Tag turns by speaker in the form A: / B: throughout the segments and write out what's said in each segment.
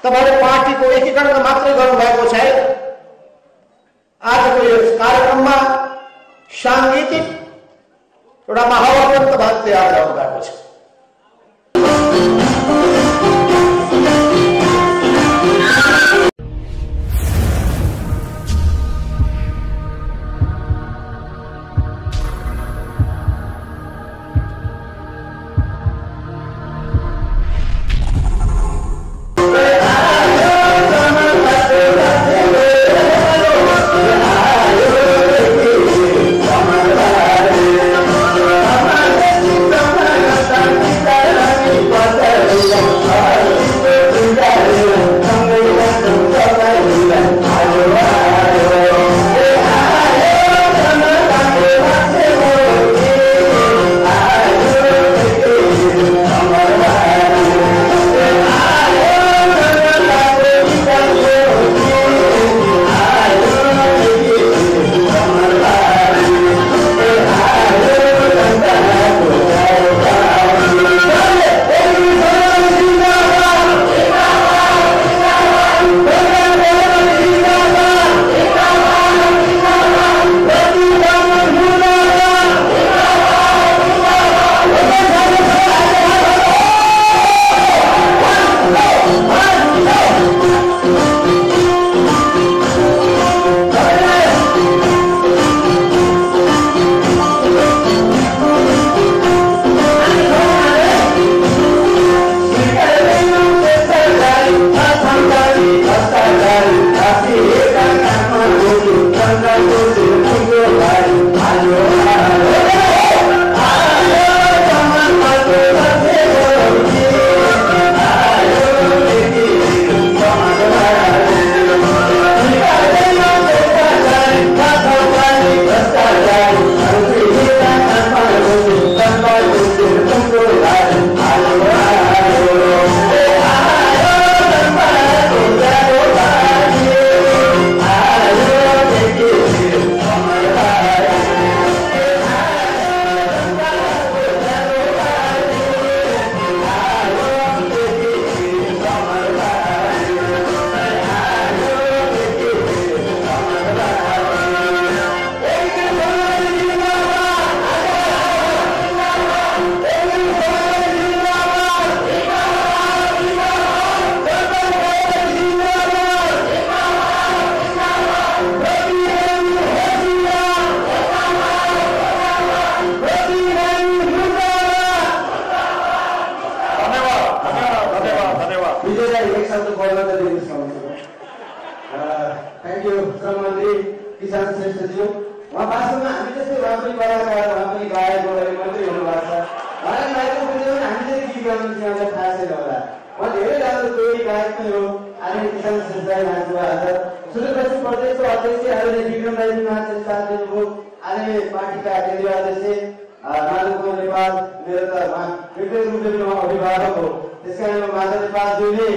A: तपाईहरु पार्टीको एकीकरण मात्रै गर्नुभएको छैन, आजको यस कार्यक्रममा सांगीतिक एउटा माहौल पनि तपाईहरु तयार गर्नुभएको छ।
B: थैंक यू श्रममन्त्री किसान श्रेष्ठज्यू। उहाँ वास्तवमा हामी जस्तै उहाँ पनि कलाकार, उहाँ पनि गायक मन्त्री हुनुभएको छ। उहाँलाई लागेको बुझ्यो भने हामी चाहिँ गीत गाउनु चाहिँ उहाँलाई थाहा छैन होला। उहाँ धेरै राम्रो टोली गायक पनि हो। आदरणीय किसान श्रेष्ठलाई मान्छे आज सुदूरपश्चिम प्रदेशको अध्यक्ष आदरणीय विक्रम राईजी महाराजले साथ दिनुभयो। आदरणीय पार्टीका केन्द्रीय अध्यक्ष माधव कुमार नेपाल मेरो त व्यक्तिगत रूपले पनि उहाँ अभिभावक हो। त्यसकारण माधव नेपालज्यूले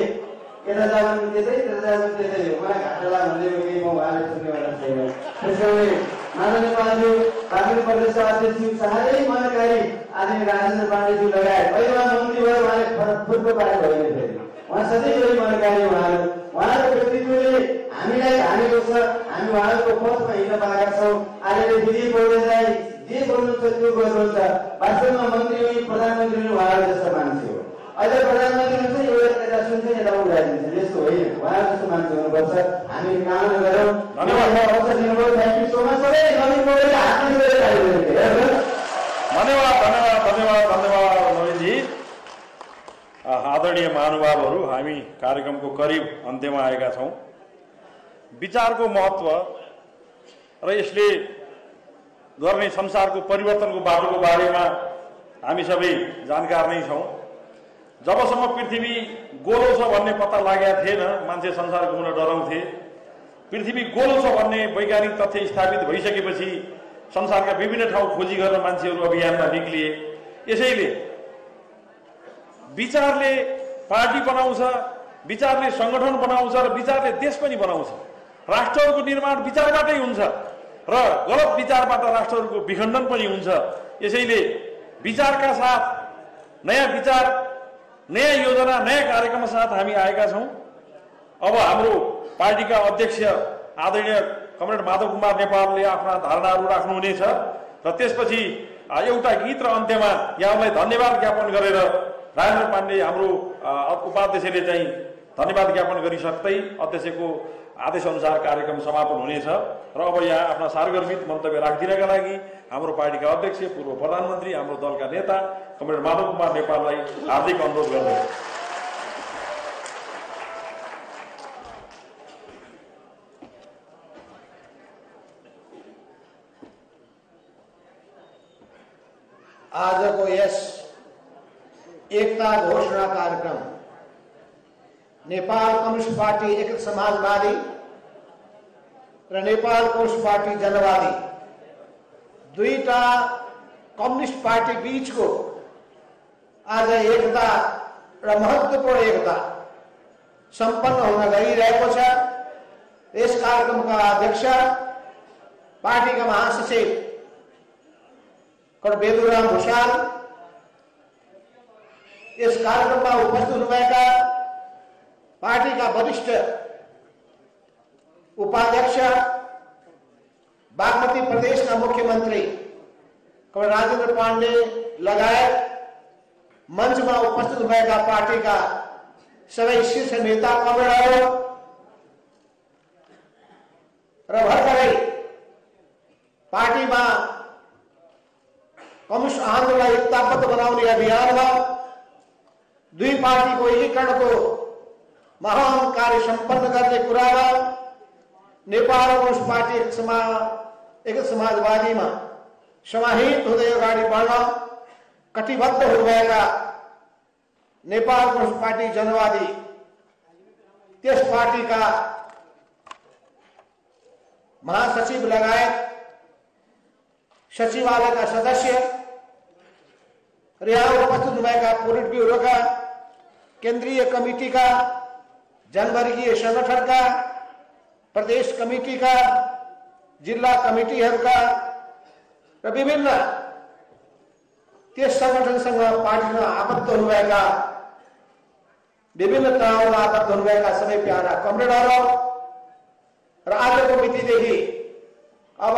B: यता जानु त्यतै त्यता जानु त्यतै हो। मलाई घाटा भन्दै हो कि म उहाँले सुन्नेवाला छैन। त्यसकारण माधव नेपालज्यू काङ्ग्रेस प्रदेशका अध्यक्ष साह्रै मनकारी आदरणीय राजेन्द्र पाण्डेज्यू लगायत अहिले उहाँ मन्त्री भएर उहाँले फुटबल पारेको होइन फेरि उहाँ सधैँभरि मनकारी उहाँको व्यक्तित्वले हामीलाई हानेको छ। हामी उहाँको पथमा हिँड्न पाएका छौँ। आदरणीय विजय पौडेललाई जे बोल्नुहुन्छ त्यो गर्नुहुन्छ। वास्तवमा मन्त्री हुने प्रधानमन्त्री हुने उहाँहरू जस्तो मान्छे हो। अहिले प्रधानमन्त्री हुन्छ एउटा सुन्छ यता उडाइदिन्छ, यस्तो होइन। उहाँहरू जस्तो मान्छे हुनुपर्छ। हामी कामना गरौँ। धन्यवाद अवसर दिनुभयो। Thank you so much. सबै नवीन पौडेलले हात जोडेर
C: धन्यवाद धन्यवाद धन्यवाद धन्यवाद नवीनजी। आदरणीय महानुभावहरू, हामी कार्यक्रमको करिब अन्त्यमा आएका छौँ। विचारको महत्त्व र यसले गर्ने संसारको परिवर्तनको बाटोको बारेमा हामी सबै जानकार नै छौँ। जबसम्म पृथ्वी गोलो छ भन्ने पत्ता लागेको थिएन, मान्छे संसार घुम्न डराउँथे। पृथ्वी गोलो छ भन्ने वैज्ञानिक तथ्य स्थापित भइसकेपछि संसारका विभिन्न ठाउँ खोजी गर्न मान्छेहरू अभियानमा निक्लिए। यसैले विचारले पार्टी बनाउँछ, विचारले संगठन बनाउँछ र विचारले देश पनि बनाउँछ। राष्ट्रहरूको निर्माण विचारबाटै हुन्छ र गलत विचारबाट राष्ट्रहरूको विखण्डन पनि हुन्छ। यसैले विचारका साथ नयाँ विचार, नयाँ योजना, नयाँ कार्यक्रमका साथ हामी आएका छौँ। अब हाम्रो पार्टीका अध्यक्ष आदरणीय कमरेड माधव कुमार नेपालले आफ्ना धारणाहरू राख्नुहुनेछ र त्यसपछि एउटा गीत र अन्त्यमा यहाँलाई धन्यवाद ज्ञापन गरेर राजेन्द्र पाण्डे हाम्रो उपाध्यक्षले चाहिँ धन्यवाद ज्ञापन गरिसक्दै अध्यक्षको आदेश अनुसार कार्यक्रम समापन हुनेछ र अब यहाँ आफ्ना सारगर्भित मन्तव्य राखिदिनका लागि हाम्रो पार्टीका अध्यक्ष पूर्व प्रधानमन्त्री हाम्रो दलका नेता कमरेड माधव कुमार नेपाललाई हार्दिक अनुरोध गर्दछु।
A: आजको यस एकता घोषणा कार्यक्रम नेपाल कम्युनिस्ट पार्टी एकीकृत समाजवादी र नेपाल कम्युनिस्ट पार्टी जनवादी दुईटा कम्युनिस्ट पार्टी बीचको आज एकता र महत्त्वपूर्ण एकता सम्पन्न हुन गइरहेको छ। यस कार्यक्रमका अध्यक्ष पार्टीका महासचिव बेदुराम भूषाल, इस कार्यक्रम में उपस्थित हुनुभएका पार्टीका वरिष्ठ उपाध्यक्ष बागमती प्रदेशका मुख्यमंत्री कमरेड राजेन्द्र पाण्डे लगायत मंचमा उपस्थित हुनुभएका पार्टीका सबै शीर्ष नेता कमरेडहरू र भर्खरै पार्टीमा कम्युनिस्ट आन्दोलनलाई एकताबद्ध बनाउने अभियानमा दुई पार्टीको एकीकरणको महान कार्य सम्पन्न गर्ने कुरामा नेपाल कम्युनिस्ट पार्टी एकीकृत समाजवादीमा समाहित हुँदै अगाडि बढ्न कटिबद्ध हुनुभएका नेपाल कम्युनिस्ट पार्टी जनवादी त्यस पार्टीका महासचिव लगायत सचिवालयका सदस्य र यहाँ उपस्थित हुनुभएका पोलिट ब्युरोका केन्द्रीय कमिटीका जनवर्गीय संगठनका प्रदेश कमिटीका जिल्ला कमिटीहरूका र विभिन्न त्यस संगठनसँग पार्टीमा आबद्ध हुनुभएका विभिन्न तहमा आबद्ध हुनुभएका सबै प्यारा कमरेडहरू र आजको मितिदेखि अब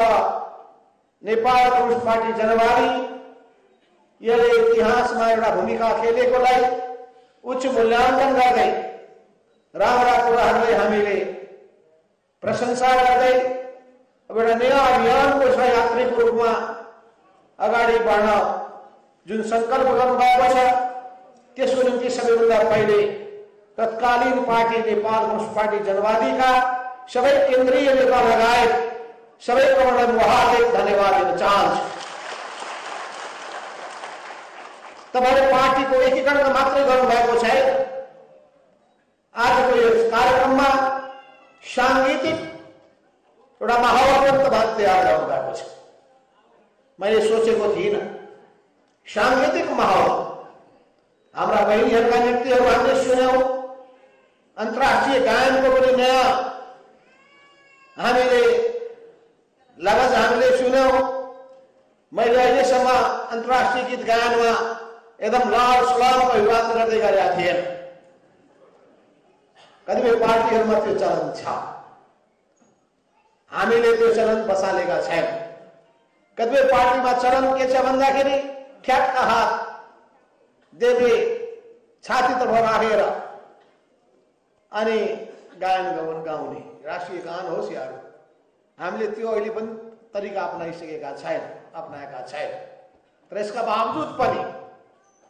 A: नेपाल कम्युनिस्ट पार्टी जनवादी यसले इतिहासमा एउटा भूमिका खेलेकोलाई उच्च मूल्याङ्कन गर्दै राम्रा कुराहरूलाई हामीले प्रशंसा गर्दै अब एउटा नयाँ अभियानको सहयात्रीको रूपमा अगाडि बढ्न जुन सङ्कल्प गर्नुभएको छ त्यसको निम्ति सबैभन्दा पहिले तत्कालीन पार्टी नेपाल कम्युनिस्ट पार्टी जनवादीका सबै केन्द्रीय नेता लगायत सबै कमरेडलाई म हार्दिक धन्यवाद दिन चाहन्छु। तपाईले पार्टीको एकीकरण मात्रै गर्नुभएको छैन, आजको यस कार्यक्रममा सांगीतिक एउटा माहौल पनि तपाईले तयार गर्नुभएको छ। मैले सोचेको थिइनँ सांगीतिक माहौल हाम्रा बहिनीहरूका नृत्यहरू हामीले सुन्यौं, अन्तर्राष्ट्रिय गायनको पनि नयाँ हामीले लगज हामीले सुन्यौं। मैले अहिलेसम्म अन्तर्राष्ट्रिय गीत गायनमा एकदम लाल सलामको अभिवादन गर्दै गरेका थिएन। कतिपय पार्टीहरूमा त्यो चलन छ, हामीले त्यो चलन बसालेका छैन। कतिपय पार्टीमा चलन के छ भन्दाखेरि ठ्याक्क हात देब्रे छातीतर्फ राखेर अनि गायन गाउने राष्ट्रिय गान होस् या हामीले त्यो अहिले पनि तरिका अपनाइसकेका अपनाएका छैन। तर यसका बावजुद पनि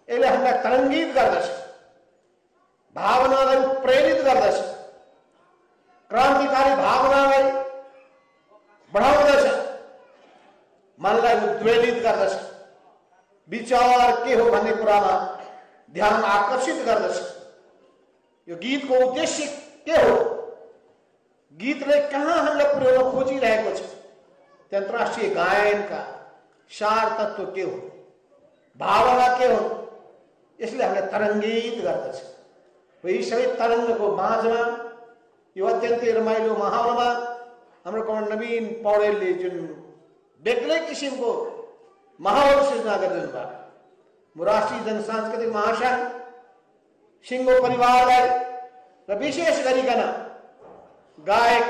A: यसले हामीलाई तरङ्गित गर्दछ, भावनालाई प्रेरित गर्दछ, क्रान्तिकारी भावनालाई बढाउँदछ, मनलाई उद्वेलित गर्दछ, विचार के हो भन्ने कुरामा ध्यान आकर्षित गर्दछ। यो गीतको उद्देश्य के हो, गीतले कहाँ हामीलाई पुर्याउन खोजिरहेको छ, त्यो अन्तर्राष्ट्रिय गायनका सार तत्व के हो, भावना के हो, यसले हामीलाई तरङ्गित गर्दछ। यी सबै तरङ्गको माझमा यो अत्यन्तै रमाइलो माहौलमा हाम्रो कमरेड नवीन पौडेलले जुन बेग्लै किसिमको माहौल सृजना गरिदिनु भयो, म राष्ट्रिय जनसांस्कृतिक महासंघ सिङ्गो परिवारलाई र विशेष गरिकन गायक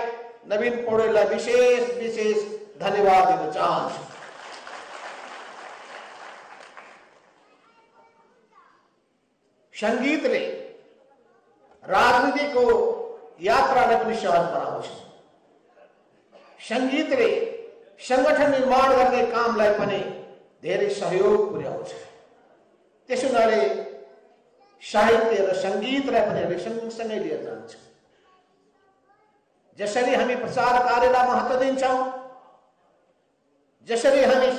A: नवीन पौडेललाई विशेष धन्यवाद दिन चाहन्छु। संगीतले राजनीतिको यात्रालाई पनि सहज बनाउँछ। संगीतले संगठन निर्माण गर्ने कामलाई पनि धेरै सहयोग पुर्याउँछ। त्यसो हुनाले साहित्य र संगीतलाई पनि हामीले सँगसँगै लिएर जान्छ। जसरी हामी प्रचार कार्यलाई महत्त्व दिन्छौं, जसरी हामी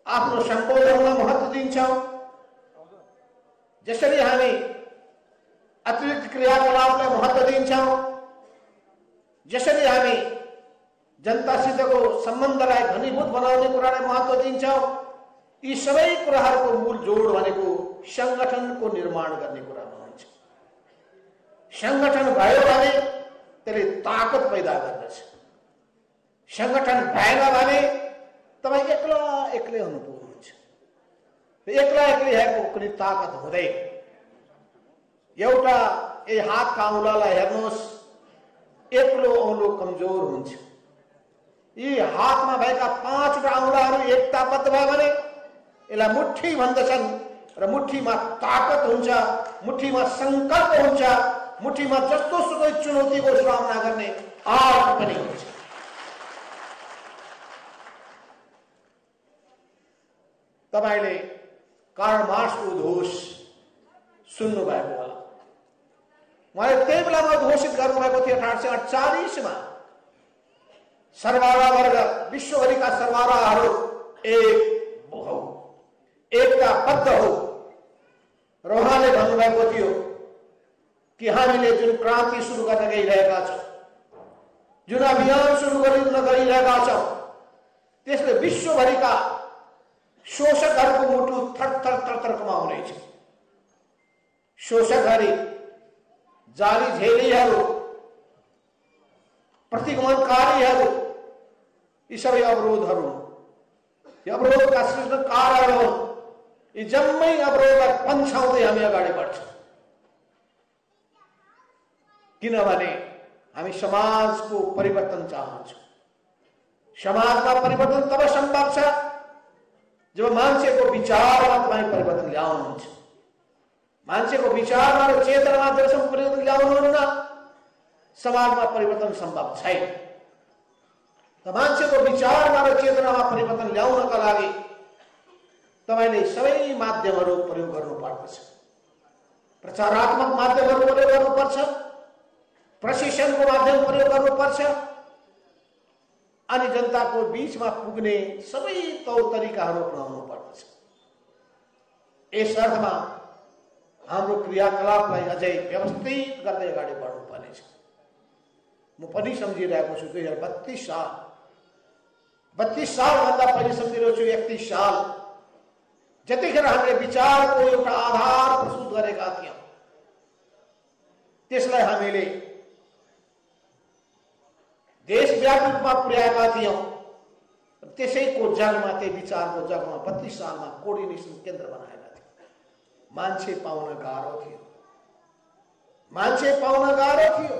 A: आफ्नो सम्बोधनलाई महत्त्व दिन्छौं, जसरी हामी अतिरिक्त क्रियाकलापलाई महत्त्व दिन्छौं, जसरी हामी जनतासितको सम्बन्धलाई घनीभूत बनाउने कुरालाई महत्त्व दिन्छौं, यी सबै कुराहरूको मूल जोड भनेको संगठनको निर्माण गर्ने कुरामा हुन्छ। संगठन भयो भने त्यसले ताकत पैदा गर्दछ। संगठन भएन भने तपाई एक्लै हुनु पर्छ। एक्लै भएको कुनै ताकत हुँदैन। एउटा यही हातका औँलालाई हेर्नुहोस्, एक्लो औँलो कमजोर हुन्छ। यी हातमा भएका 5वटा औँलाहरू एकताबद्ध भयो भने यसलाई मुट्ठी भन्दछन् र मुट्ठीमा ताकत हुन्छ, मुट्ठीमा संकल्प हुन्छ, मुट्ठीमा जस्तो सुकै चुनौतीको सामना गर्ने आँट पनि हुन्छ। तपाईले कार्ल मार्क्सको उद्घोष सुन्नु भएको होला। उहाँले त्यही बेलामा घोषित गर्नुभएको थियो 1848 मा सर्वहारा वर्ग, विश्वभरिका सर्वहाराहरू एक हौ, एकताबद्ध हौ। र उहाँले भन्नुभएको थियो कि हामीले जुन क्रान्ति सुरु गर्न गइरहेका छौं, जुन अभियान सुरु गर्न गइरहेका छौं, त्यसले विश्वभरिका शोषकहरूको मुटु थरथर कमाउनेछ। शोषकहरू, जाली झेलीहरू, प्रतिगमनकारीहरू, यी सबै अवरोधहरू, यी अवरोधका सृजनकारहरू हुन्। यी जम्मै अवरोधलाई पन्छाउँदै हामी अगाडि बढ्छौं। किनभने हामी समाजको परिवर्तन चाहन्छौं। समाजमा परिवर्तन तब सम्भव छ जब मान्छेको विचारमा तपाईँ परिवर्तन ल्याउनुहुन्छ। मान्छेको विचारमा र चेतनामा जबसम्म परिवर्तन ल्याउनुहुन्न, समाजमा परिवर्तन सम्भव छैन। त मान्छेको विचारमा र चेतनामा परिवर्तन ल्याउनका लागि तपाईले सबै माध्यमहरू प्रयोग गर्नुपर्छ। प्रचारात्मक माध्यमहरू प्रयोग गर्नुपर्छ, प्रशिक्षणको माध्यम प्रयोग गर्नुपर्छ, अनि जनताको बीचमा पुग्ने सबै तौर तरिकाहरू अपनाउनु पर्दछ। यस अर्थमा हाम्रो क्रियाकलापलाई अझै व्यवस्थित गर्दै अगाडि बढ्नुपर्नेछ। म पनि सम्झिरहेको छु 2032 साल, 32 सालभन्दा पहिले सम्झिरहेको छु 31 साल, जतिखेर हामीले विचारको एउटा आधार प्रस्तुत गरेका थियौं, त्यसलाई हामीले देशव्यापी रूपमा पुर्याएका थियौं। त्यसैको जगमा, त्यही विचारको जगमा 32 सालमा कोर्डिनेसन केन्द्र बनाएका थियौं। मान्छे पाउन गाह्रो थियो, मान्छे पाउन गाह्रो थियो।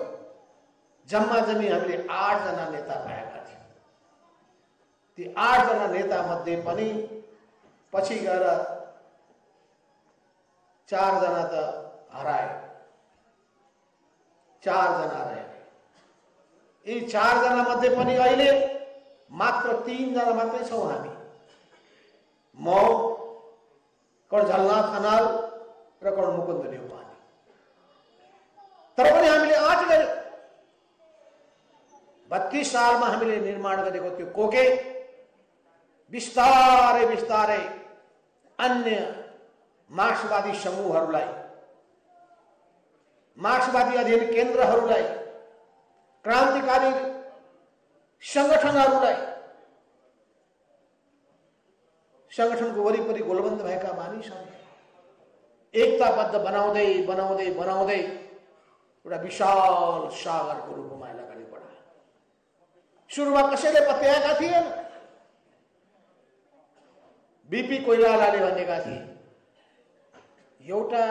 A: जम्मा जम्मी हामीले 8 जना नेता पाएका थियौं। ती 8 जना नेता मध्ये पनि पछि गएर 4 जना त हराए, 4 जना रहे। यी 4 जना मध्ये पनि अहिले मात्र 3 जना मात्रै छौं हामी। म, कर्ण झलनाथ खनाल र कर्ण मुकुन्द नेउपाने। तर पनि हामीले आँट गर्यौं। 32 सालमा हामीले निर्माण गरेको त्यो कोके बिस्तारै बिस्तारै अन्य मार्क्सवादी समूहहरूलाई, मार्क्सवादी अध्ययन केन्द्रहरूलाई, क्रान्तिकारी संगठनहरूलाई, संगठनको वरिपरि गोलबन्द भएका मानिसहरू एकताबद्ध बनाउँदै बनाउँदै बनाउँदै एउटा विशाल सागरको रूपमा अगाडि बढाए। सुरुमा कसैले पत्याएका थिएन। बीपी कोइरालाले भनेका थिए, एउटा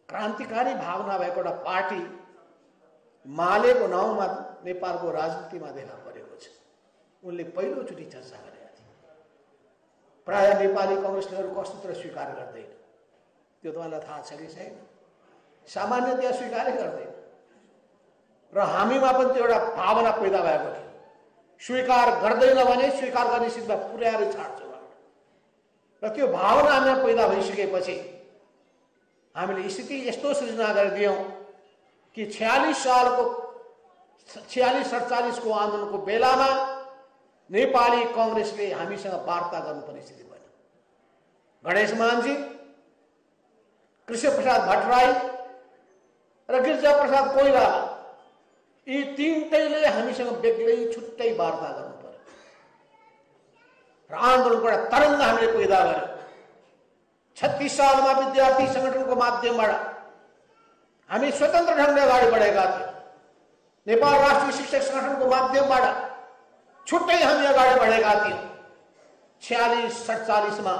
A: क्रान्तिकारी भावना भएको एउटा पार्टी मालेको नाउँमा नेपालको राजनीतिमा देखा परेको छ। उनले पहिलोचोटि चर्चा गरेका थिए। प्राय नेपाली कङ्ग्रेसलेहरूको अस्तित्व स्वीकार गर्दैन, त्यो तपाईँलाई थाहा छ कि छैन? सामान्यतया स्वीकारै गर्दैन र हामीमा पनि त्यो एउटा भावना पैदा भएको थियो, स्वीकार गर्दैन भने स्वीकार गर्ने स्थितिमा पुर्याएर छाड्छु र त्यो भावना हामीमा पैदा भइसकेपछि हामीले स्थिति यस्तो सृजना गरिदियौँ कि 46-47 को आन्दोलनको बेलामा नेपाली कांग्रेसले हामीसँग वार्ता गर्नुपर्ने स्थिति बन्यो। गणेश मानजी, कृष्ण प्रसाद भट्टराई र गिरिजा प्रसाद कोइराला यी तीनटैले हामीसँग बेग्लै छुट्टै वार्ता गर्नु पर्यो र आन्दोलनको एउटा तरङ्ग हामीले पैदा गर्यौं। 36 सालमा विद्यार्थी संगठनको माध्यमबाट हामी स्वतन्त्र ढङ्गले अगाडि बढेका थियौं। नेपाल राष्ट्रिय शिक्षक संगठनको माध्यमबाट छुट्टै हामी अगाडि बढेका थियौं। 46-47 मा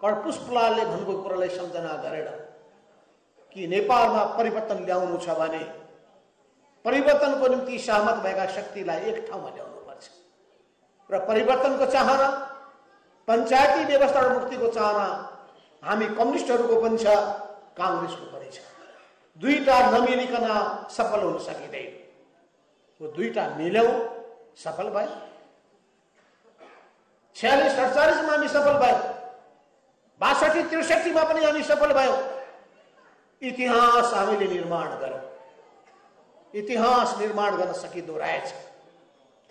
A: कर्पुष्पलालले भनेको कुरालाई सम्झना गरेर कि नेपालमा परिवर्तन ल्याउनु छ भने परिवर्तनको निम्ति सहमत भएका शक्तिलाई एक ठाउँमा ल्याउनुपर्छ र परिवर्तनको चाहना, पञ्चायती व्यवस्थाबाट मुक्तिको चाहना हामी कम्युनिस्टहरूको पनि छ, कांग्रेसको पनि छ। दुईटा नमिलिकन सफल हुन सकिँदैन। वो दुईटा मिल्यौं, सफल भयो। 46-47 मा हामी सफल भयौं, 62-63 मा पनि हामी सफल भयौं। इतिहास हामीले निर्माण गर्यौं। इतिहास निर्माण गर्न सकिँदो रहेछ।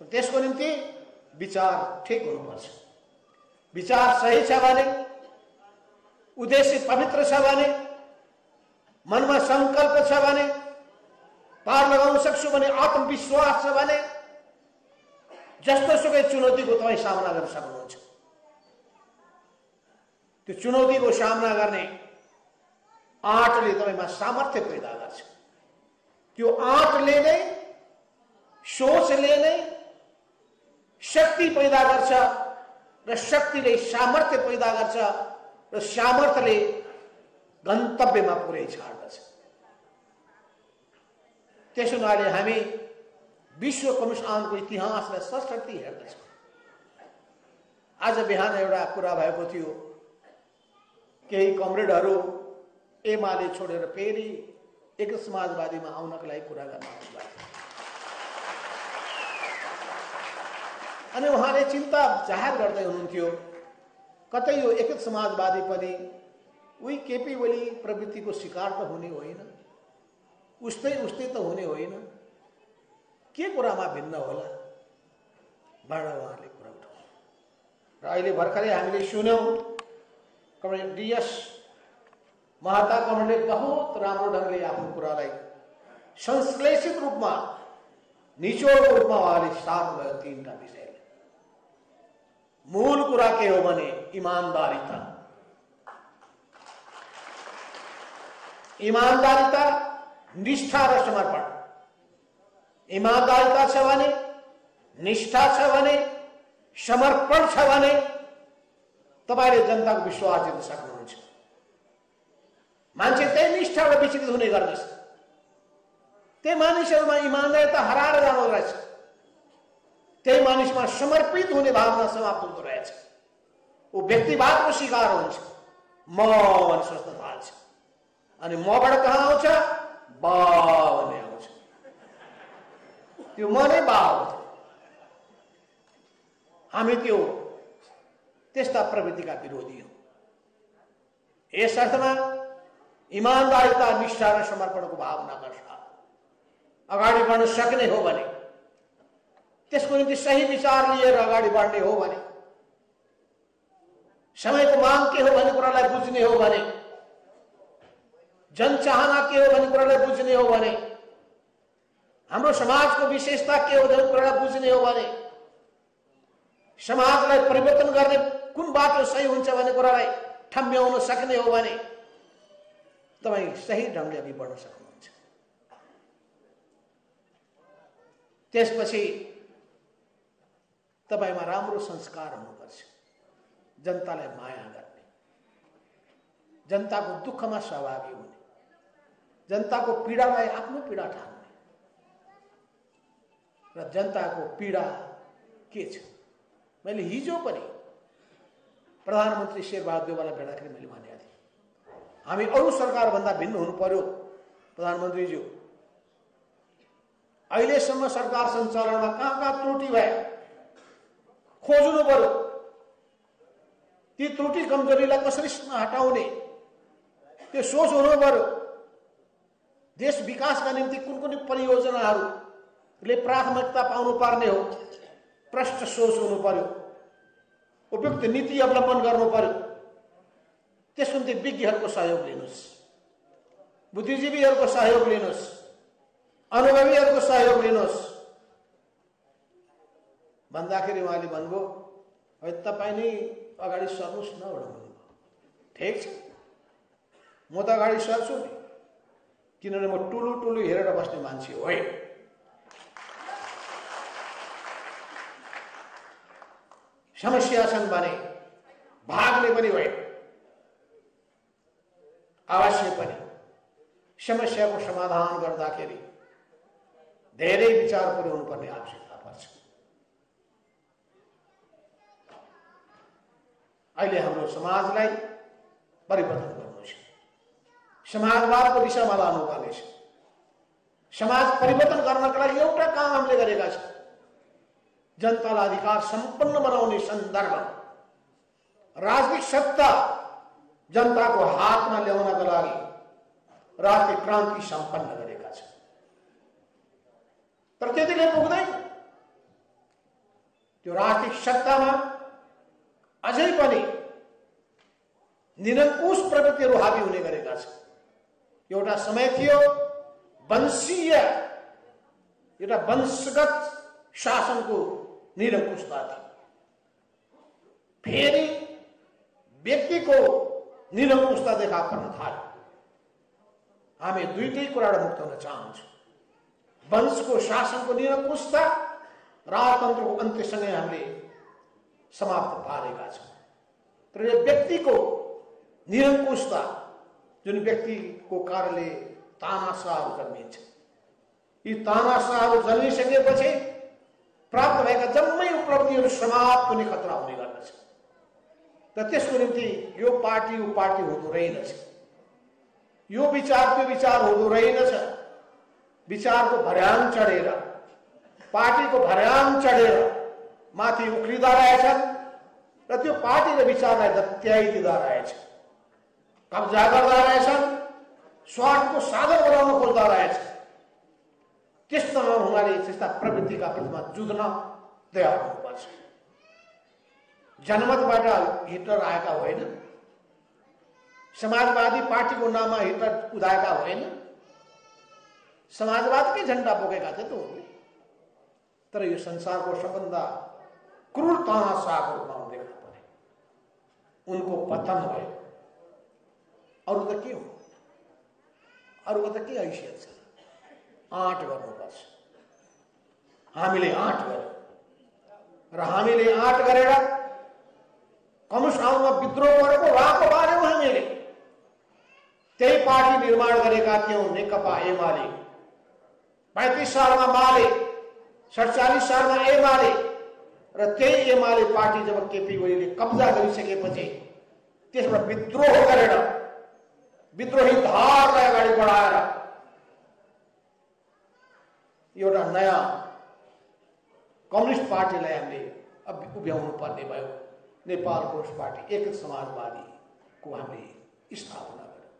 A: तर त्यसको निम्ति विचार ठिक हुनुपर्छ। विचार सही छ भने, उद्देश्य पवित्र छ भने, मनमा संकल्प छ भने, पार लगाउन सक्छु भने, आत्मविश्वास छ भने जस्तो सुकै चुनौतीको तपाईँ सामना गर्न सक्नुहुन्छ। त्यो चुनौतीको सामना गर्ने आँटले तपाईमा सामर्थ्य पैदा गर्छ। त्यो आँटले नै, सोचले नै शक्ति पैदा गर्छ र शक्तिले सामर्थ्य पैदा गर्छ र सामर्थ्यले गन्तव्यमा पुर्याइ छाड्दछ। त्यसो हुनाले हामी विश्व कम्युनिस्ट आन्दोलनको इतिहासलाई सशक्ति हेर्दछौँ। आज बिहान एउटा कुरा भएको थियो, केही कमरेडहरू एमाले छोडेर फेरि एक समाजवादीमा आउनको लागि कुरा गर्न आउनुभएको अनि उहाँले चिन्ता जाहेर गर्दै हुनुहुन्थ्यो, कतै यो एक समाजवादी पनि उही केपी ओली प्रवृत्तिको शिकार त हुने होइन, उस्तै त हुने होइन, के कुरामा भिन्न होला भनेर उहाँले कुरा उठाउनु। र अहिले भर्खरै हामीले सुन्यौं कमरेड डीएस महाता कमरेडले बहुत राम्रो ढङ्गले आफ्नो कुरालाई संश्लेषित रूपमा, निचोडको रूपमा उहाँले सार्नुभयो तीनटा विषयले। मूल कुरा के हो भने इमानदारिता। इमानदारिता, निष्ठा र समर्पण। इमानदारिता छ भने, निष्ठा छ भने, समर्पण छ भने तपाईले जनताको विश्वास जित्न सक्नुहुन्छ। मान्छे त्यही निष्ठाबाट विचलित हुने गर्दछ। त्यही मानिसहरूमा इमानदारिता हराएर जानु रहेछ। त्यही मानिसमा समर्पित हुने भावना समाप्त हुँदो रहेछ। ऊ व्यक्तिवादको शिकार हुन्छ, म भन्ने सोच्न थाल्छ अनि मबाट कहाँ आउँछ? बा भन्ने आउँछ। त्यो म नै बा हो। हामी त्यो त्यस्ता प्रवृत्तिका विरोधी हौं। यस अर्थमा इमानदारिता, निष्ठा र समर्पणको भावनाका साथ अगाडि बढ्न सक्ने हो भने, त्यसको निम्ति सही विचार लिएर अगाडि बढ्ने हो भने, समयको माग के हो भन्ने कुरालाई बुझ्ने हो भने, जनचाहना के हो भन्ने कुरालाई बुझ्ने हो भने, हाम्रो समाजको विशेषता के हो भन्ने कुरालाई बुझ्ने हो भने, समाजलाई परिवर्तन गर्ने कुन बाटो सही हुन्छ भन्ने कुरालाई ठम्ब्याउन सक्ने हो भने तपाईं सही ढङ्गले अघि बढ्न सक्नुहुन्छ। त्यसपछि तपाईमा राम्रो संस्कार हुनुपर्छ। जनतालाई माया गर्ने, जनताको दुःखमा सहभागी हुने, जनताको पीडालाई आफ्नो पीडा ठान्ने र जनताको पीडा के छ। मैले हिजो पनि प्रधानमन्त्री शेरबहादुर देउवालाई भेट्दाखेरि मैले भनेको थिएँ, हामी अरू सरकारभन्दा भिन्न हुनु पर्यो प्रधानमन्त्रीज्यू। अहिलेसम्म सरकार सञ्चालनमा कहाँ त्रुटि भए खोज्नु पर्यो, ती त्रुटि कमजोरीलाई कसरी हटाउने त्यो सोच हुनु पर्यो। देश विकासका निम्ति कुन कुन परियोजनाहरूले प्राथमिकता पाउनुपर्ने हो, प्रष्ट सोच हुनु पर्यो, उपयुक्त नीति अवलम्बन गर्नु पर्यो। त्यसको निम्ति विज्ञहरूको सहयोग लिनुहोस्, बुद्धिजीवीहरूको सहयोग लिनुहोस्, अनुभवीहरूको सहयोग लिनुहोस् भन्दाखेरि उहाँले भन्नुभयो, है तपाईँ नै अगाडि सर्नुहोस् न भन्नुभयो। ठिक छ, म त अगाडि सर्छु नि, किनभने म टुलु हेरेर बस्ने मान्छे होइन। समस्या छन् भने भाग्ने पनि होइन, अवश्य पनि समस्याको समाधान गर्दाखेरि धेरै विचार पुर्याउनुपर्ने आवश्यकता पर्छ। अहिले हाम्रो समाजलाई परिवर्तन गर्नु छ, समाजवादको दिशामा लानुपर्ने छ। समाज परिवर्तन गर्नका लागि एउटा काम हामीले गरेका छौँ, जनतालाई अधिकार सम्पन्न बनाउने सन्दर्भमा राजनीतिक सत्ता जनताको हातमा ल्याउनका लागि राजनीतिक क्रान्ति सम्पन्न गरेका छौँ। तर त्यतिले पुग्दैन, त्यो राजनीतिक सत्तामा अझै पनि निरङ्कुश प्रवृत्तिहरू हावी हुने गरेका छन्। एउटा समय थियो वंशीय, एउटा वंशगत शासनको निरङ्कुशता थियो, फेरि व्यक्तिको निरङ्कुशता देखा पर्न थाल्यो। हामी दुईटै कुराबाट मुक्त हुन चाहन्छौँ, वंशको शासनको निरङ्कुशता, राजतन्त्रको अन्त्यसँगै हामीले समाप्त पारेका छौँ। तर यो व्यक्तिको निरङ्कुशता, जुन व्यक्तिको कारणले तानाशाहहरू जन्मिन्छ, यी तानाशाहहरू जन्मिसकेपछि प्राप्त भएका जम्मै उपलब्धिहरू समाप्त हुने खतरा हुने गर्दछ। र त्यसको निम्ति यो पार्टी हुँदो रहेनछ, यो विचार त्यो विचार हुँदो रहेनछ। विचारको भर्याङ चढेर, पार्टीको भर्याङ चढेर माथि उक्लिँदा रहेछन् र त्यो पार्टी र विचारलाई दत्याइदिँदा रहेछ, कब्जा गर्दा रहेछन्, स्वार्थको साधन बनाउन खोज्दा रहेछ। त्यस्ता उहाँले त्यस्ता प्रवृत्तिका विरुद्धमा जुझ्न तयार हुनुपर्छ। जनमतबाट हिटलर आएका होइन, समाजवादी पार्टीको नाममा हिटलर उदाएका होइन, समाजवादकै झण्डा बोकेका थिए त उनले। तर यो संसारको सबभन्दा क्रूर तानाशाहको रूपमा देखा परे, उनको पतन भयो। अरू त के हो, अरूको त के हैसियत छ? आँट गर्नुपर्छ। हामीले आँट गर्यौँ र हामीले आँट गरेर कम्युनिस्ट आन्दोलनमा विद्रोह गरेको राको बारेमा हामीले त्यही पार्टी निर्माण गरेका थियौँ, नेकपा एमाले। 35 सालमा माले, 47 सालमा एमाले, र त्यही एमाले पार्टी जब केपी ओलीले कब्जा गरिसकेपछि त्यसबाट विद्रोह गरेर विद्रोही धारलाई अगाडि बढाएर एउटा नयाँ कम्युनिस्ट पार्टीलाई हामीले उभ्याउनु पर्ने भयो। नेपाल कम्युनिस्ट पार्टी, एक समाजवादीको हामीले स्थापना गर्यौँ।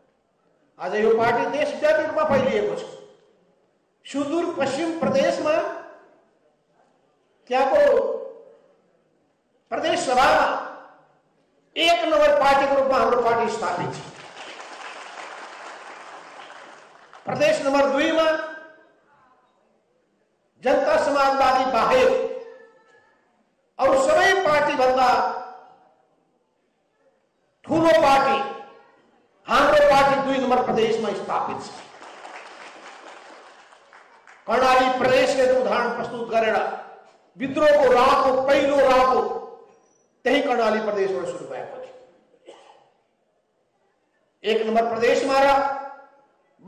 A: आज यो पार्टी देशव्यापी रूपमा फैलिएको छ। सुदूर पश्चिम प्रदेशमा त्यहाँको प्रदेश सभामा 1 नम्बर पार्टीको रूपमा हाम्रो पार्टी स्थापित छ। प्रदेश नम्बर 2 मा जनता समाजवादी बाहेक अरू सबै पार्टी भन्दा ठूलो पार्टी हाम्रो पार्टी 2 नम्बर प्रदेशमा स्थापित छ। कर्णाली प्रदेशले उदाहरण प्रस्तुत गरेर विद्रोहको राहको पहिलो राहको त्यही कर्णाली प्रदेशबाट सुरु भएको थियो। 1 नम्बर प्रदेशमा र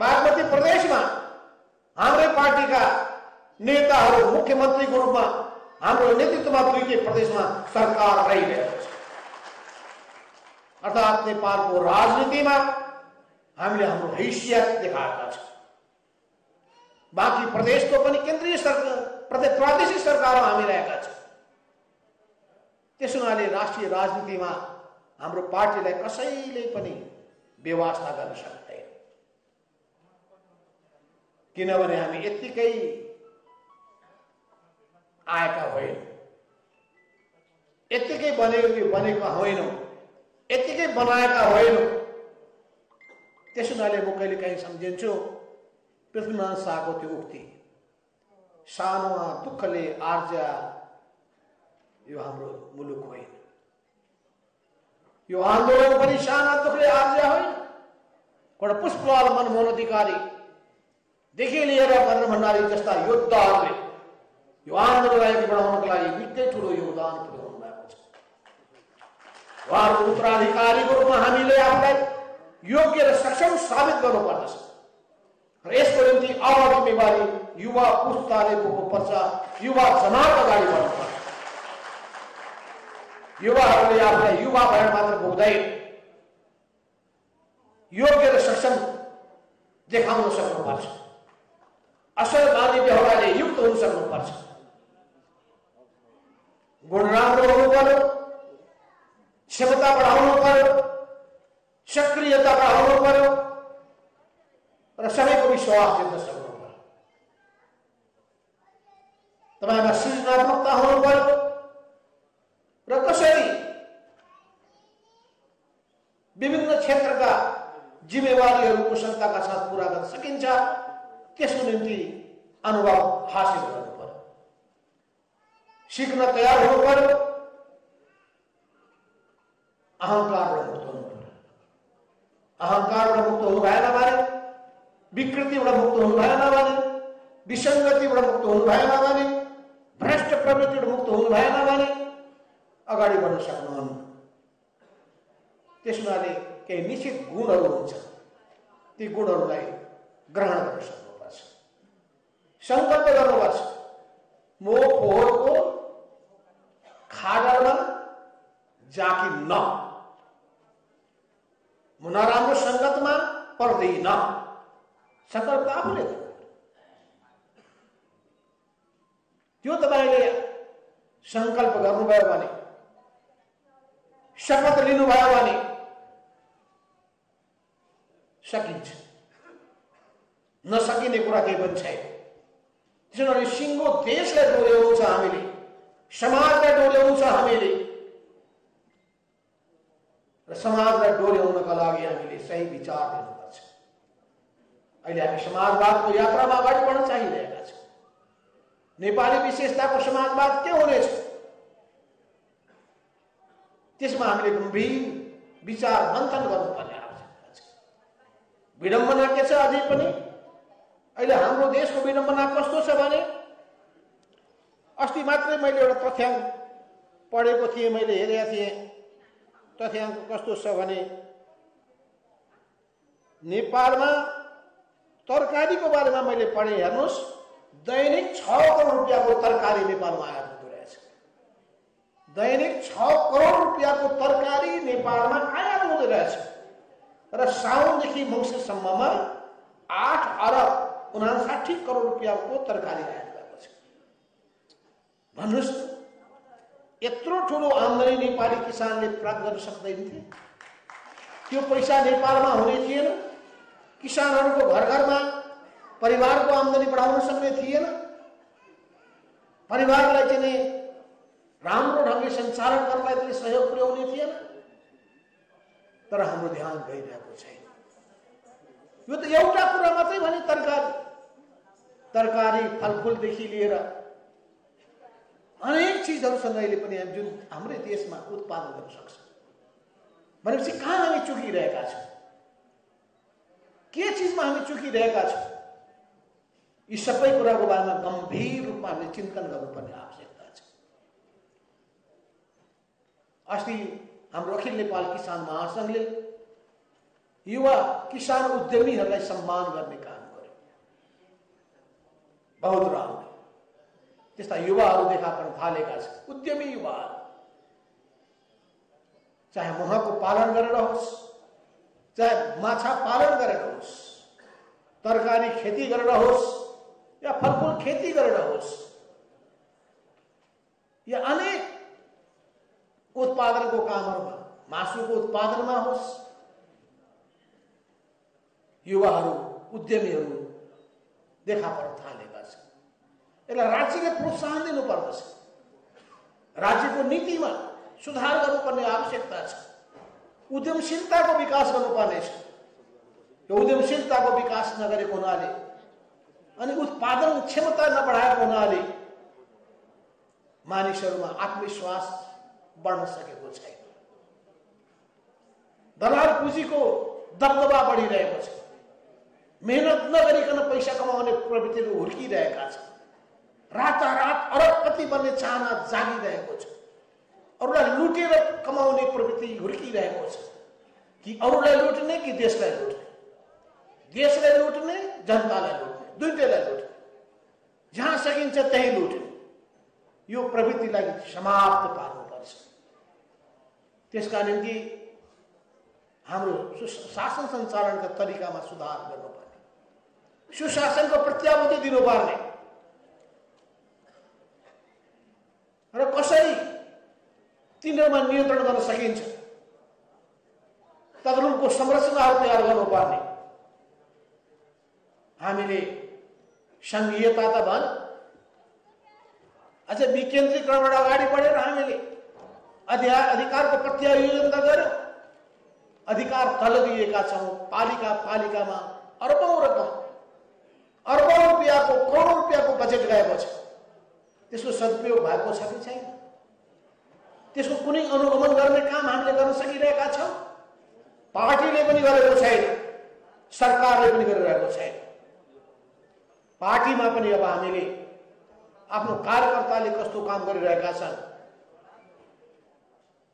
A: बागमती प्रदेशमा हाम्रै पार्टीका नेताहरू मुख्यमन्त्रीको रूपमा हाम्रो नेतृत्वमा दुईटै प्रदेशमा सरकार रहिरहेको छ। अर्थात् नेपालको राजनीतिमा हामीले हाम्रो हैसियत देखाएका छौँ। बाँकी प्रदेशको पनि केन्द्रीय सरकार प्रादेशिक सरकारमा हामी रहेका छौँ। त्यसो हुनाले राष्ट्रिय राजनीतिमा हाम्रो पार्टीलाई कसैले पनि व्यवस्था गर्न सक्दैन, किनभने हामी यत्तिकै आएका होइनौँ, यत्तिकै बनेका होइनौँ, यत्तिकै बनाएका होइनौँ। त्यसो हुनाले म कहिलेकाहीँ सम्झिन्छु पृथ्वीनारायण शाहको त्यो उक्ति, सानोमा दुःखले आर्जा यो हाम्रो मुलुक होइन, यो आन्दोलन पनि साना दुःखले आर्जा होइन। एउटा पुष्पलाल मनमोहन अधिकारीदेखि लिएर मदन भण्डारी जस्ता योद्धाहरूले यो आन्दोलनलाई अघि बढाउनको लागि निकै ठुलो योगदान पुर्याउनु भएको छ। उहाँहरूको उत्तराधिकारीको रूपमा हामीले आफूलाई योग्य र सक्षम साबित गर्नुपर्दछ र यसको निम्ति अब जिम्मेवारी युवा पुस्ताले बोक्नुपर्छ, युवा जमात अगाडि बढ्नुपर्छ। युवाहरूले आफूलाई युवा भएर मात्र बोक्दै योग्य र सक्षम देखाउन सक्नुपर्छ, असल बानी व्यवहारले युक्त हुन सक्नुपर्छ, गुण राम्रो हुनु पर्यो, क्षमता बढाउनु पर्यो, सक्रियता बढाउनु पर्यो र सबैको विश्वास जित्न सक्नु पर्यो। तपाईमा सृजनात्मकता हुनु पर्यो र कसरी विभिन्न क्षेत्रका जिम्मेवारीहरू कुशलताका साथ पूरा गर्न सकिन्छ त्यसको निम्ति अनुभव हासिल गर्नु पर्यो, सिक्न तयार हुनु पर्यो, अहंकारबाट मुक्त हुनु पर्यो। अहंकारबाट मुक्त हुनु भएन भने, विकृतिबाट मुक्त हुनु भएन भने, विसङ्गतिबाट मुक्त हुनु भएन भने, भ्रष्ट प्रवृत्तिबाट मुक्त हुनु भएन भने अगाडि बढ्न सक्नुहुन्न। त्यसमाले केही निश्चित गुणहरू हुन्छ, ती गुणहरूलाई ग्रहण गर्न सक्नुपर्छ, संकल्प गर्नुपर्छ। म फोहोरको खाडलमा जाकिन्न, म नराम्रो संगतमा पर्दैन, संकल्प आफूले गर्नु। त्यो तपाईले संकल्प गर्नुभयो भने, शपथ लिनुभयो भने सकिन्छ, नसकिने कुरा केही पनि छैन। त्यसैले सिङ्गो देशलाई डोर्याउनु छ हामीले, समाजलाई डोर्याउनु छ हामीले र समाजलाई डोर्याउनका लागि हामीले सही विचार दिनुपर्छ। अहिले हामी समाजवादको यात्रामा अगाडि बढ्न चाहिरहेका छौँ। नेपाली विशेषताको समाजवाद के हुनेछ त्यसमा हामीले गम्भीर विचार मन्थन गर्नुपर्ने आवश्यकता छ। विडम्बना के छ अझै पनि अहिले हाम्रो देशको विडम्बना कस्तो छ भने, अस्ति मात्रै मैले एउटा तथ्याङ्क पढेको थिएँ, मैले हेरेका थिएँ। तथ्याङ्क कस्तो छ भने नेपालमा तरकारीको बारेमा मैले पढेँ, हेर्नुहोस् दैनिक 6 करोड रुपियाँको तरकारी नेपालमा आयात हुँदो रहेछ। दैनिक 6 करोड रुपियाँको तरकारी नेपालमा आयात हुँदो रहेछ र साउनदेखि मङ्सिरसम्ममा 8 अरब 59 करोड रुपियाँको तरकारी आयात भएको छ। भन्नुहोस् यत्रो ठुलो आम्दानी नेपाली किसानले प्राप्त गर्न सक्दैन थिए? त्यो पैसा नेपालमा हुने थिएन? किसानहरूको घर घरमा परिवारको आम्दानी बढाउन सक्ने थिएन? परिवारलाई चाहिँ राम्रो ढङ्गले सञ्चालन गर्नलाई पनि सहयोग पुर्याउने थिएन? तर हाम्रो ध्यान गइरहेको छैन। यो त एउटा कुरा मात्रै भने तरकारी फलफुलदेखि लिएर अनेक चिजहरूसँग अहिले पनि हामी जुन हाम्रै देशमा उत्पादन गर्न सक्छ भनेपछि कहाँ हामी चुकिरहेका छौँ? के चिजमा हामी चुकिरहेका छौँ? यी सबै कुराको बारेमा गम्भीर रूपमा हामीले चिन्तन गर्नुपर्ने आवश्यकता छ। अस्ति हाम्रो अखिल नेपाल किसान महासङ्घले युवा किसान उद्यमीहरूलाई सम्मान गर्ने काम गर्यो। बहुत राम्रो त्यस्ता युवाहरू देखा पर्न थालेका छन्। उद्यमी युवाहरू, चाहे महको पालन गरेर होस्, चाहे माछा पालन गरेर होस्, तरकारी खेती गरेर होस्, या फलफुल खेती गरेर होस्, या अनेक उत्पादनको कामहरूमा, मासुको उत्पादनमा होस्, युवाहरू उद्यमीहरू देखा पर्न थालेका छन्। यसलाई राज्यले प्रोत्साहन दिनुपर्दछ। राज्यको नीतिमा सुधार गर्नुपर्ने आवश्यकता छ। उद्यमशीलताको विकास गर्नुपर्नेछ। यो उद्यमशीलताको विकास नगरेको हुनाले अनि उत्पादन क्षमता नबढाएको हुनाले मानिसहरूमा आत्मविश्वास बढ्न सकेको छैन। दलाल पुँजीको दबदबा बढिरहेको छ। मेहनत नगरिकन पैसा कमाउने प्रवृत्तिहरू हुर्किरहेका छन्। रातारात अरबपति बन्ने चाहना जागिरहेको छ। अरूलाई लुटेर कमाउने प्रवृत्ति हुर्किरहेको छ। कि अरूलाई लुट्ने कि देशलाई लुट्ने? देशलाई लुट्ने, जनतालाई लुट्ने, दुईटैलाई लुट्ने। जहाँ सकिन्छ त्यही लुट्ने। यो प्रवृत्तिलाई समाप्त पार्नुपर्छ। त्यसका निम्ति हाम्रो शासन सञ्चालनका तरिकामा सुधार गर्नुपर्ने, सुशासनको प्रत्याभूति दिनुपर्ने र कसरी तिनीहरूमा नियन्त्रण गर्न सकिन्छ तदनुरूपको संरचनाहरू तयार गर्नुपर्ने। हामीले संघीयता त भन, अझ विकेन्द्रीकरणबाट अगाडि बढेर हामीले अधिकारको प्रत्यायोजन त गर्यौं। अधिकार तल दिएका छौं। पालिकामा अर्बौं रकम, अर्बौं रुपियाँको, करोडौं रुपियाँको बजेट गएको छ। त्यसको सदुपयोग भएको छ कि छैन? त्यसको कुनै अनुगमन गर्ने काम हामीले गर्न सकिरहेका छौं? पार्टीले पनि गरेको छैन, सरकारले पनि गरिरहेको छैन। पार्टीमा पनि अब हामीले आफ्नो कार्यकर्ताले कस्तो काम गरिरहेका छन्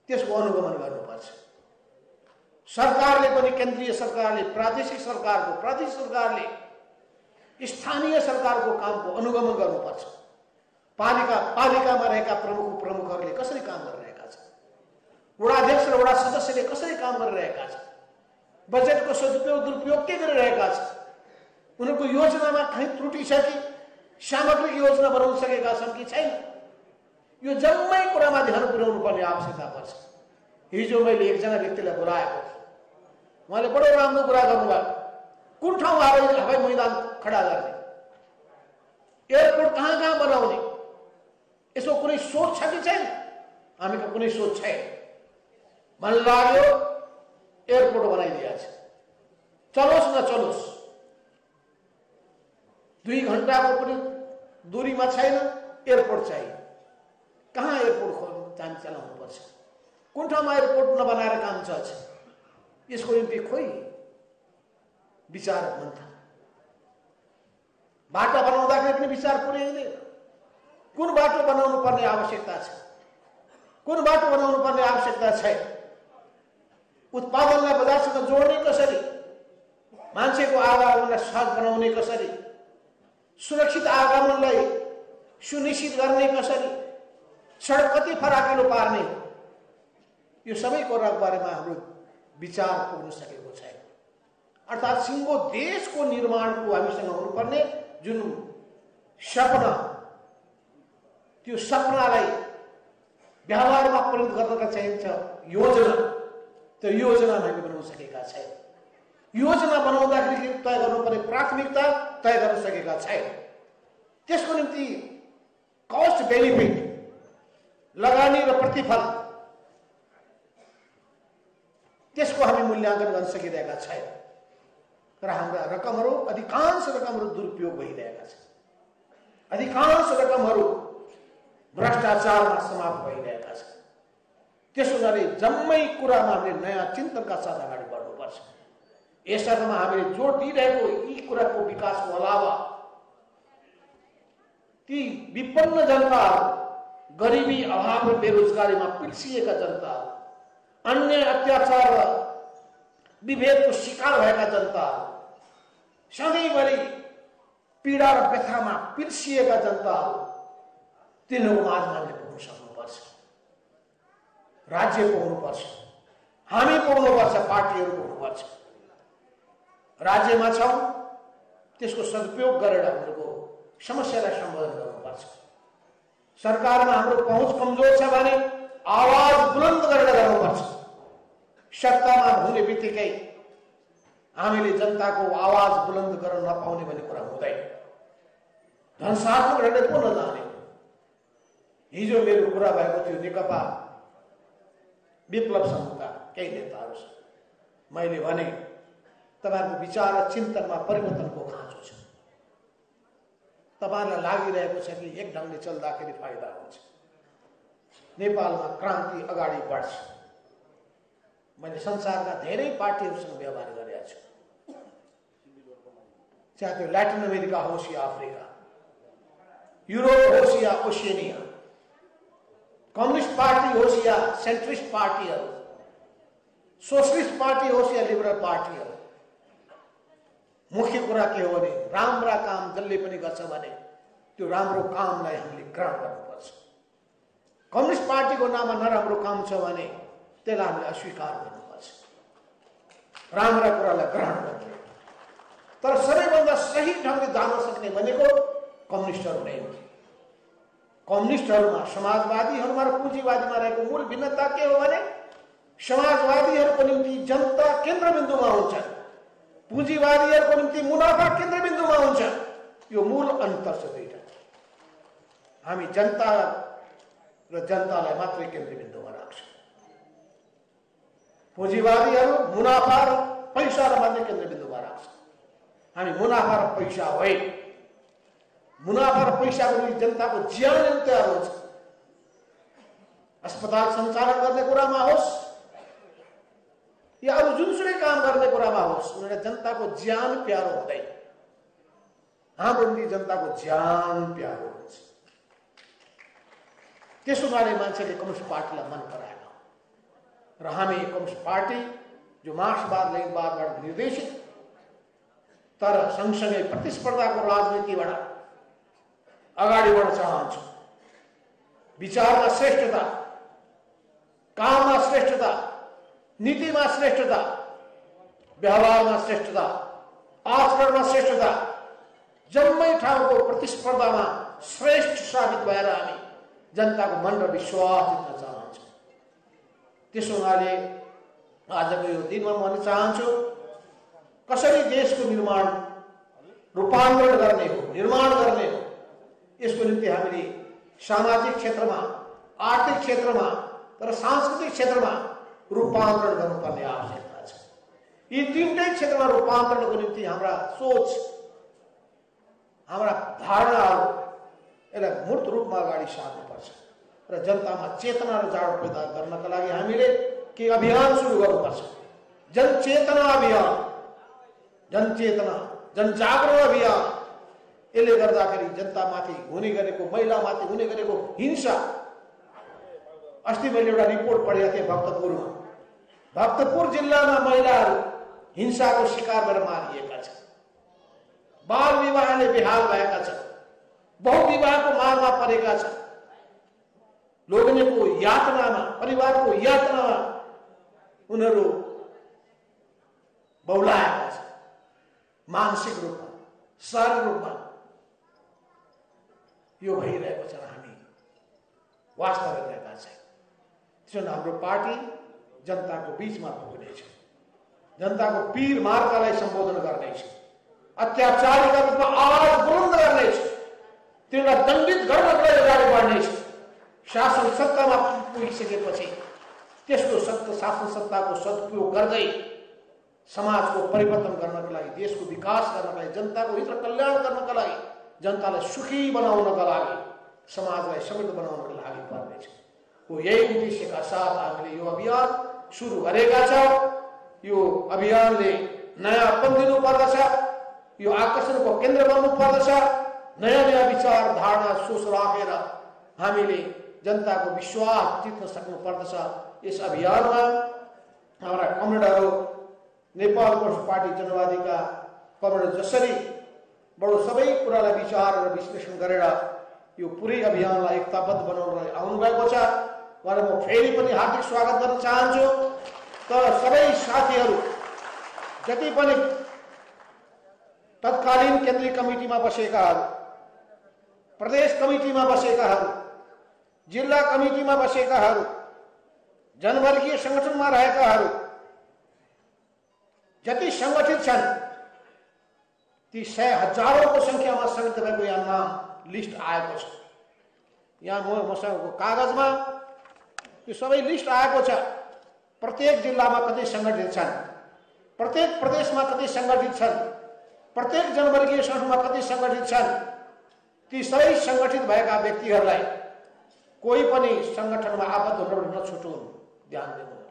A: त्यसको अनुगमन गर्नुपर्छ। सरकारले पनि, केन्द्रीय सरकारले, प्रादेशिक सरकारले स्थानीय सरकारको कामको अनुगमन गर्नुपर्छ। पालिकामा रहेका प्रमुखहरूले कसरी काम गरिरहेका छन्, वडाध्यक्ष र वडा सदस्यले कसरी काम गरिरहेका छन्, बजेटको सदुपयोग दुरुपयोग के गरिरहेका छन्, उनीहरूको योजनामा कहीँ त्रुटि छ कि, सामग्रिक योजना बनाउन सकेका छन् कि छैन, यो जम्मै कुरामा ध्यान पुर्याउनु पर्ने आवश्यकता पर्छ। हिजो मैले एकजना व्यक्तिलाई बोलाएको थिएँ। उहाँले बडो राम्रो कुरा गर्नुभयो। कुन ठाउँ हवाई मैदान खडा गर्ने, एयरपोर्ट कहाँ बनाउने, यसको कुनै सोच छ कि छैन? हामीको कुनै सोच छैन। मन लाग्यो एयरपोर्ट बनाइदिएको छ, चलोस् नचलोस्, 2 घण्टाको पनि दूरीमा छैन, एयरपोर्ट चाहिए। कहाँ एयरपोर्ट चलाउनुपर्छ? कुन ठाउँमा एयरपोर्ट नबनाएर काम चल्छ? यसको निम्ति खोइ विचार मन्थन। बाटो बनाउँदाखेरि पनि विचार पुर्याइँदैन। कुन बाटो बनाउनु पर्ने आवश्यकता छ, कुन बाटो बनाउनु पर्ने आवश्यकता छैन, उत्पादनलाई बजारसँग जोड्ने कसरी, मान्छेको आवागमनलाई सहज बनाउने कसरी, सुरक्षित आगमनलाई सुनिश्चित गर्ने कसरी, सडक कति फराकिलो पार्ने, यो सबै कुराको बारेमा हाम्रो विचार पुग्न सकेको छैन। अर्थात् सिङ्गो देशको निर्माणको हामीसँग हुनुपर्ने जुन सपना, त्यो सपनालाई व्यवहारमा परिणत गर्नका चाहिन्छ योजना, त्यो योजना हामीले बनाउन सकेका छैन। योजना बनाउँदाखेरि तय गर्नुपर्ने प्राथमिकता तय गर्न सकेका छैन। त्यसको निम्ति कस्ट बेनिफिट, लगानी र प्रतिफल, त्यसको हामी मूल्याङ्कन गर्न सकिरहेका छैन। तर हाम्रा रकमहरू, अधिकांश रकमहरू दुरुपयोग भइरहेका छन्। अधिकांश रकमहरू भ्रष्टाचारमा समाप्त भइरहेका छन्। त्यसो हुनाले जम्मै कुरामा हामीले नयाँ चिन्तनका साथ अगाडि बढ्नुपर्छ। यसर्थमा हामीले जोड दिइरहेको यी कुराको विकासको अलावा ती विपन्न जनताहरू, गरिबी, अभाव र बेरोजगारीमा पिल्सिएका जनताहरू, अन्य अत्याचार र विभेदको शिकार भएका जनता, सधैँभरि पीडा र व्यथामा पिर्सिएका जनताहरू, तिनीहरूको माझमा हामीले पुग्न सक्नुपर्छ। राज्य पुग्नुपर्छ, हामी पुग्नुपर्छ, पार्टीहरू पुग्नुपर्छ। राज्यमा छौँ, त्यसको सदुपयोग गरेर उनीहरूको समस्यालाई सम्बोधन गर्नुपर्छ। सरकारमा हाम्रो पहुँच कमजोर छ भने आवाज बुलन्द गरेर गर्नुपर्छ। सत्तामा हुने बित्तिकै हामीले जनताको आवाज बुलन्द गर्न नपाउने भन्ने कुरा हुँदैन। धनसाधन गरेर को नजाने। हिजो मेरो कुरा भएको थियो नेकपा विप्लव समूहका केही नेताहरूसँग। मैले भने तपाईहरुको विचार र चिन्तनमा परिवर्तनको खाँचो छ। तपाईहरुलाई लागिरहेको छ कि एक ढंगले चल्दाखेरि फाइदा हुन्छ, नेपालमा क्रान्ति अगाडि बढ्छ। मैले संसारका धेरै पार्टीहरूसँग व्यवहार गरेका छु, चाहे त्यो ल्याटिन अमेरिका होस् या अफ्रिका, युरोप होस् या ओशियनिया, कम्युनिस्ट पार्टी होस् या सेन्ट्रिस्ट पार्टीहरू, सोशलिस्ट पार्टी होस् या लिबरल पार्टीहरू। मुख्य कुरा के हो भने राम्रा काम जसले पनि गर्छ भने त्यो राम्रो कामलाई हामीले ग्रहण गर्नुपर्छ। कम्युनिस्ट पार्टीको नाममा नराम्रो काम छ भने त्यसलाई हामीले अस्वीकार गर्नुपर्छ, राम्रा कुरालाई ग्रहण गर्नु। तर सबैभन्दा सही ढंगले जान सक्ने भनेको कम्युनिस्टहरू नै हो। कम्युनिस्टहरूमा, समाजवादीहरूमा र पुँजीवादीमा रहेको मूल भिन्नता के हो भने समाजवादीहरूको निम्ति जनता केन्द्रबिन्दुमा हुन्छ, पुँजीवादीहरूको निम्ति मुनाफा केन्द्रबिन्दुमा हुन्छ। यो मूल अन्तर छ दुईटा। हामी जनता र जनतालाई मात्रै केन्द्रबिन्दुमा राख्छौँ। पुँजीवादीहरू मुनाफा र पैसालाई मात्रै केन्द्रबिन्दुमा राख्छौँ। हामी मुनाफा र पैसा होइन। मुनाफा र पैसाको निम्ति जनताको ज्यान तयार हुन्छ। अस्पताल सञ्चालन गर्ने कुरामा होस् या अरू जुनसुकै काम गर्ने कुरामा होस्, उनीहरूलाई जनताको ज्यान प्यारो हुँदैन। हाम्रो निम्ति जनताको ज्यान प्यारो हुन्छ। त्यसो हुनाले मान्छेले कम्युनिस्ट पार्टीलाई मन पराएन र हामी कम्युनिस्ट पार्टी जो मार्क्सवाद लेनिनवादबाट निर्देशित तर सँगसँगै प्रतिस्पर्धाको राजनीतिबाट अगाडि बढ्न चाहन्छौँ। विचारमा श्रेष्ठता, काममा श्रेष्ठता, नीतिमा श्रेष्ठता, व्यवहारमा श्रेष्ठता, आचरणमा श्रेष्ठता, जम्मै ठाउँको प्रतिस्पर्धामा श्रेष्ठ साबित भएर हामी जनताको मन र विश्वास जित्न चाहन्छौँ। त्यसो हुनाले आजको यो दिनमा म भन्न चाहन्छु, कसरी देशको निर्माण रूपान्तरण गर्ने हो, निर्माण गर्ने हो, यसको निम्ति हामीले सामाजिक क्षेत्रमा, आर्थिक क्षेत्रमा तर सांस्कृतिक क्षेत्रमा रूपान्तरण गर्नुपर्ने आवश्यकता छ। यी तीनटै क्षेत्रमा रूपान्तरणको निम्ति हाम्रा सोच, हाम्रा धारणाहरू यसलाई मूर्त रूपमा अगाडि सार्नुपर्छ र जनतामा चेतना र जाड पैदा गर्नका लागि हामीले के अभियान सुरु गर्नुपर्छ। जनचेतना अभियान, जनचेतना, जनजागरण अभियान। यसले गर्दाखेरि जनतामाथि हुने गरेको, महिलामाथि हुने गरेको हिंसा, अस्ति मैले एउटा रिपोर्ट पढेको थिएँ भक्तपुरमा। भक्तपुर जिल्लामा महिलाहरू हिंसाको शिकार भएर मारिएका छन्। बाल विवाहले बेहाल भएका छन्, बहुविवाहको मारमा परेका छन्, लोग्नेको यातनामा, परिवारको यातनामा उनीहरू बहुलाएका छन्, मानसिक रूपमा, शारीरिक रूपमा। यो भइरहेको छ, हामी वास्ता गरिरहेका छौँ। त्यसो हाम्रो पार्टी जनताको बीचमा पुग्नेछ, जनताको पीर मार्कालाई सम्बोधन गर्नेछ, अत्याचारीका रूपमा आवाज बुलन्द गर्नेछ, तिनीलाई दण्डित गर्नको लागि अगाडि बढ्नेछ। शासन सत्तामा पुगिसकेपछि त्यसको शासन सत्ताको सदुपयोग गर्दै समाजको परिवर्तन गर्नको लागि, देशको विकास गर्नको लागि, जनताको हित र कल्याण गर्नको लागि, जनतालाई सुखी बनाउनका लागि, समाजलाई समृद्ध बनाउनका लागि पर्नेछ। हो यही उद्देश्यका साथ हामीले यो अभियान सुरु गरेका छौँ। यो अभियानले नयाँपन दिनुपर्दछ, यो आकर्षणको केन्द्र बन्नुपर्दछ। नयाँ नयाँ विचार, धारणा, सोच राखेर हामीले जनताको विश्वास जित्न सक्नुपर्दछ। यस अभियानमा हाम्रा कमरेडहरू नेपाल कम्युनिस्ट पार्टी जनवादीका कमरेड जसरी बडो सबै कुरालाई विचार र विश्लेषण गरेर यो पुरै अभियानलाई एकताबद्ध बनाउनलाई आउनुभएको छ। उहाँलाई म फेरि पनि हार्दिक स्वागत गर्न चाहन्छु। तर सबै साथीहरू जति पनि तत्कालीन केन्द्रीय कमिटीमा बसेकाहरू, प्रदेश कमिटीमा बसेकाहरू, जिल्ला कमिटीमा बसेकाहरू, जनवर्गीय संगठनमा रहेकाहरू जति संगठित छन् ती 100,000औं संख्यामा सङ्गठित भएको यहाँ नाम लिस्ट आएको छ। यहाँ मसँगको कागजमा यो सबै लिस्ट आएको छ। प्रत्येक जिल्लामा कति संगठित छन्, प्रत्येक प्रदेशमा कति संगठित छन्, प्रत्येक जनवर्गीय संगठनमा कति संगठित छन्। ती सबै संगठित भएका व्यक्तिहरूलाई कोही पनि संगठनमा आबद्ध हुनबाट नछुटुन्, ध्यान दिनु होला।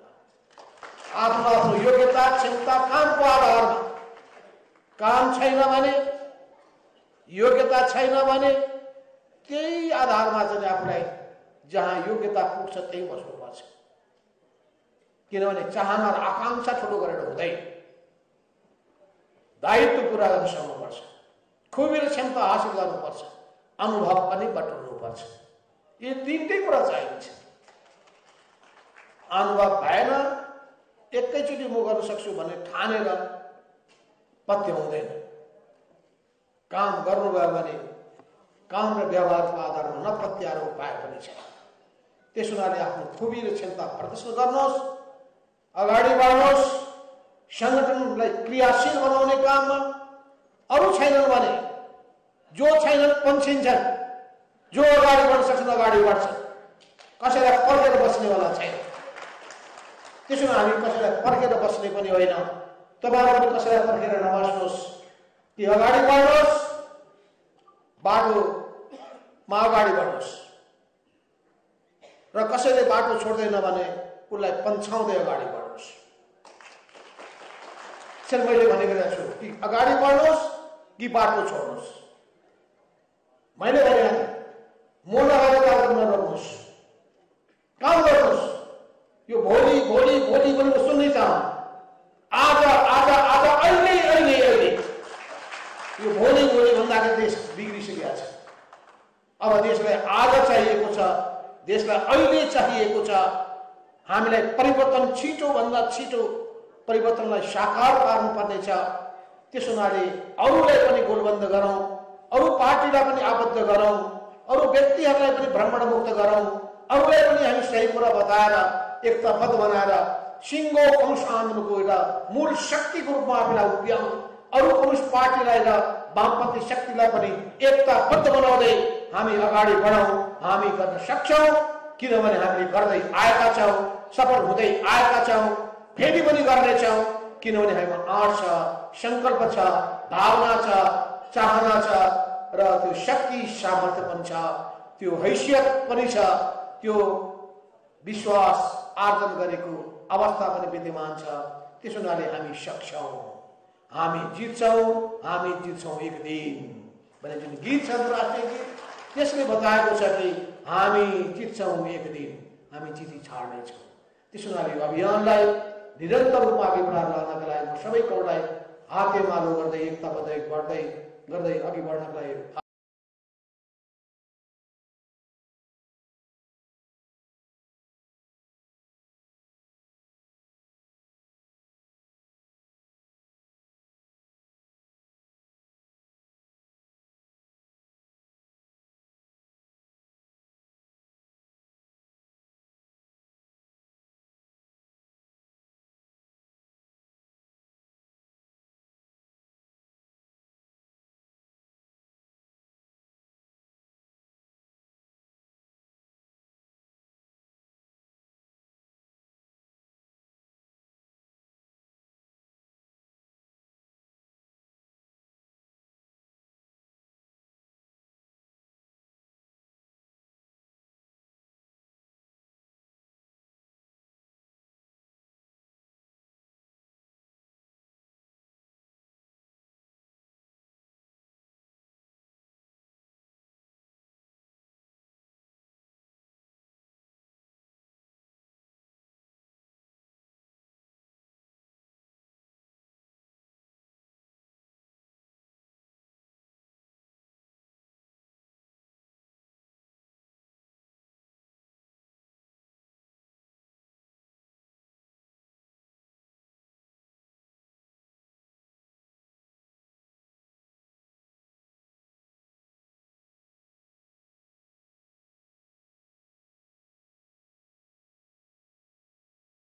A: आफ्नो आफ्नो योग्यता, क्षमता, कामको आधारमा, काम छैन भने, योग्यता छैन भने त्यही आधारमा चाहिँ आफूलाई जहाँ योग्यता पुग्छ त्यही बस्नुपर्छ। किनभने चाहना र आकांक्षा ठुलो गरेर हुँदैन, दायित्व पुरा गर्न सक्नुपर्छ, खुबी र क्षमता हासिल गर्नुपर्छ, अनुभव पनि बटुल्नुपर्छ। ये तीनटै कुरा चाहिन्छ। अनुभव भएन, एकैचोटि म गर्न सक्छु भन्ने ठानेर पत्य हुँदैन। काम गर्नुभयो भने काम र व्यवहारको आधारमा नपत्याएर उपाय पनि छ। त्यस हुनाले आफ्नो खुबी र क्षमता प्रदर्शन गर्नुहोस्, अगाडि बढ्नुहोस्। संगठनलाई क्रियाशील बनाउने काममा अरू छैनन् भने जो छैनन् पन्छिन्छन्, जो अगाडि बढ्न सक्छन् अगाडि बढ्छन्। कसैलाई पर्खेर बस्नेवाला छैन। त्यसो हामी कसैलाई पर्खेर बस्ने पनि होइन। तपाईहरु पनि कसैलाई पर्खेर नबस्नुहोस्, कि अगाडि बढ्नुहोस्, बाटोमा अगाडि बढ्नुहोस् र कसैले बाटो छोड्दैन भने उसलाई पन्छाउँदै अगाडि बढ्नुहोस्। त्यसैले मैले भनेको छु कि अगाडि बढ्नुहोस् कि बाटो छोड्नुहोस्। मैले भने म नगरेर कार्यक्रम नगर्नुहोस्, काम गर्नुहोस्। यो भोलि भोलि भोलि भोलि म सुन्नै चाहन्छु। आज आज आज अहिले अहिले अहिले यो भोलि भोलि भन्दाखेरि देश बिग्रिसकेको छ। अब देशलाई आज चाहिएको छ, देशलाई अहिले चाहिएको छ। हामीलाई परिवर्तन छिटो भन्दा छिटो परिवर्तनलाई साकार पार्नुपर्ने छ। त्यसो हुनाले अरूलाई पनि गोलबन्द गरौँ, अरू पार्टीलाई पनि आबद्ध गरौँ, अरू व्यक्तिहरूलाई पनि भ्रमणमुक्त गरौँ, अरूलाई पनि हामी सही कुरा बताएर एकताबद्ध बनाएर सिङ्गो कम्युनिस्ट आन्दोलनको एउटा मूल शक्तिको रूपमा आफूलाई उभ्याउँ। अरू कम्युनिस्ट पार्टीलाई र वामपन्थी शक्तिलाई पनि एकताबद्ध बनाउँदै हामी अगाडि बढौँ। हामी गर्न सक्छौँ, किनभने हामीले गर्दै आएका छौँ, सफल हुँदै आएका छौँ, फेरि पनि गर्नेछौँ। किनभने हामीमा आँट छ, सङ्कल्प छ, भावना छ, चाहना छ र त्यो शक्ति सामर्थ्य पनि छ, त्यो हैसियत पनि छ, त्यो विश्वास आर्जन गरेको अवस्था पनि विद्यमान छ। त्यसो हुनाले हामी सक्छौँ, हामी जित्छौँ, हामी जित्छौँ एक दिन भन्ने जुन गीत छ राष्ट्रिय गीत, त्यसले बताएको छ कि हामी जित्छौँ एक दिन, हामी जिती छाड्नेछौँ। त्यसो हुनाले यो अभियानलाई निरन्तर रूपमा अघि बढाएर लानका लागि म सबैकोलाई हातेमालो गर्दै एकताबद्ध गर्दै अघि बढ्नका लागि